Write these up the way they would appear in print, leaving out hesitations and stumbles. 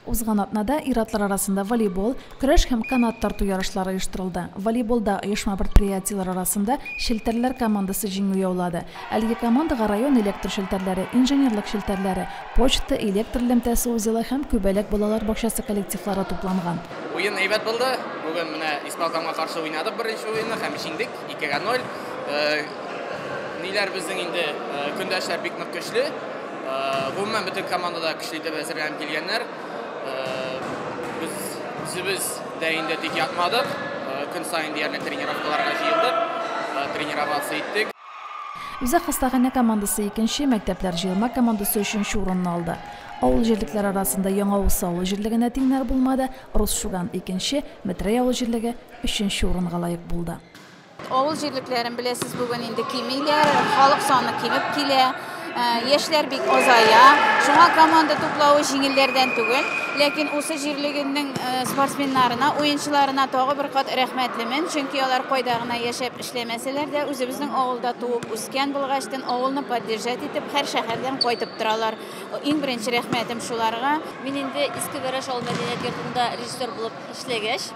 Узган атнада ир-атлар арасында волейбол, көрәш һәм канат тарту ярышлары оештырылды. Волейболда оешма предприятиеләр арасында шелтәрләр командасы җиңү яулады. Әлеге командага район электр шелтәрләре, инженерлык шелтәрләре, почта, электр элемтәсе үзеле һәм күбәләк балалар бакчасы коллективлары тупланган. Уен әйбәт булды. Бүген менә Испалкомга каршы уйнадык беренче уенны һәм җиңдек 2-0. Ниләр безнең инде көндәшләр бик нык көчле. Гомумән бөтен командада көчле дип әзерләнеп килгәннәр. Biz de indi dik yatmadık. Gün sayın diğerine trenirovkalarga җыелдык. Тренироваться иттек. Үзәк хастахана командасы икенче, мәктәпләр җыелма командасы өченче урынны алды. Авыл җирлекләр арасында Яңавыз авыл җирлегенә тиңнәр булмады. Рус-Шуган икенче, Метрей авыл җирлеге өченче урынга лаек булды. Авыл җирлекләрен беләсез, бүген инде кимиләр, халык саны кимеп килә. Яшьләр бик азая. Шуңа команда туплауы җиңелләрдән түгел, ләкин усы җирлегенең спортсменнарына, уенчыларына тагы бер кат рәхмәтлемен, чөнки алар кайда гына яшәп эшләмәсәләр дә үзебезнең авылда туып үскән булгачтан авылны поддержать итеп, һәр шәһәрдән кайтып торалар. Иң беренче рәхмәтем шуларга. Мин инде иске Вәрәш авыл мәдәният йортында режиссер булып эшләгәч,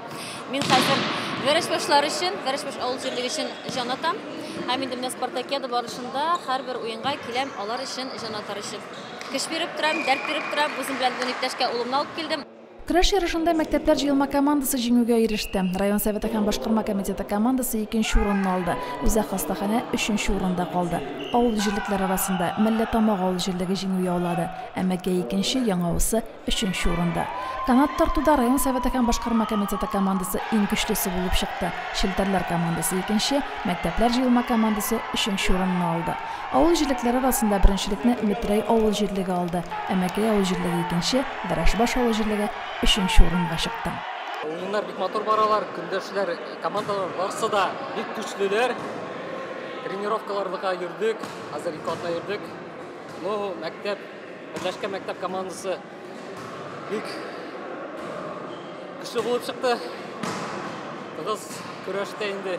мин хәзер Вәрәш башлары өчен, Вәрәш баш авыл җирлеге өчен җан атам. Һәм инде менә спартакиада барышында һәрбер уенга киләм, алар өчен җан атар өчен. Көч биреп торам, дәрт биреп торам, үзем белән бу иптәшкә улымны алып килдем. Көрәш ярышында мәктәпләр җыелма командасы җиңүгә иреште. Район советы һәм башкарма комитеты командасы икенче урынны алды. Үзәк хастахана өченче урында калды. Авыл җирлекләр арасында Мәлләтамак авыл җирлеге җиңү яулады. Әмәкәй икенче, Яңавысы өченче урында. Канат тартуда район советы һәм башкарма комитеты командасы иң көчлесе булып чыкты. Шелтәрләр командасы икенче, мәктәпләр җыелма командасы өченче урынны алды. Авыл җирлекләр арасында беренчелекне Метрей авыл җирлеге алды. Әмәкәй авыл җирлеге икенче, Вәрәш баш авыл җирлеге өченче урынга чыкты. Уеннар бик матур баралар, көндәшләр, командалар барысы да бик көчлеләр. Тренировкаларга йөрдек, хәзер 2 атна йөрдек. Мәктәп, Берләшкән мәктәп командасы бик көчле булып чыкты. Кыз көрәштә инде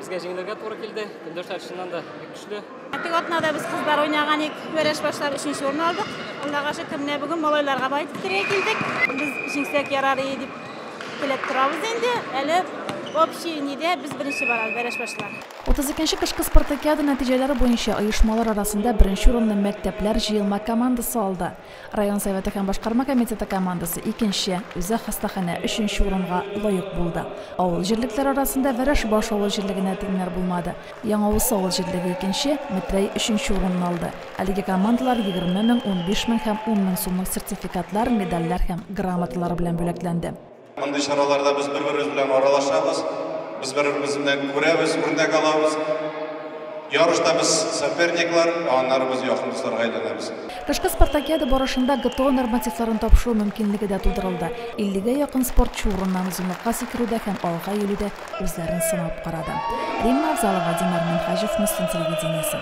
безгә җиңелергә туры килде. Көндәшләр чыннан да бик көчле. Теге атнада без кызлар уйнаган ик, Вәрәш башлар 3нче урын алдык. Аллага шөкер, менә бүген малайларга байтып килдек. Без җиңсәк ярар дип теләп торабыз инде. Әле общий нидә без беренче барабыз, Вәрәш башлар. 32нче кышкы спартакиада нәтиҗәләре буенча оешмалар арасында беренче урынны мәктәпләр җыелма командасы алды. Район советы һәм башкарма комитеты командасы икенче, Үзәк хастахана өченче урынга лаек булды. Авыл җирлекләр арасында Вәрәш баш авыл җирлегенә тиңнәр булмады. Яңавыз авыл җирлеге икенче, Метрей өченче урынны алды. Әлеге командалар 20 мең, 15 мең һәм 10 мең сумлык сертификатлар, медальләр һәм грамоталар белән бүләкләнде. Мондый чараларда без бер-беребез белән аралашабыз. Biz bir-birimizden күрәбез, үрнәк алабыз. Ярышта без соперниклар, аннары без якын дусларга әйләнәбез. Кышкы спартакиада барышында ГТО нормативларын тапшыру мөмкинлеге дә тудырылды. 50-гә якын спортчы урыннан узымлыкка сикерүдә һәм алга йөрүдә үзләрен сынап карады. Римма Авзалова, Димар Минхажев, Мөслим телевидениесе.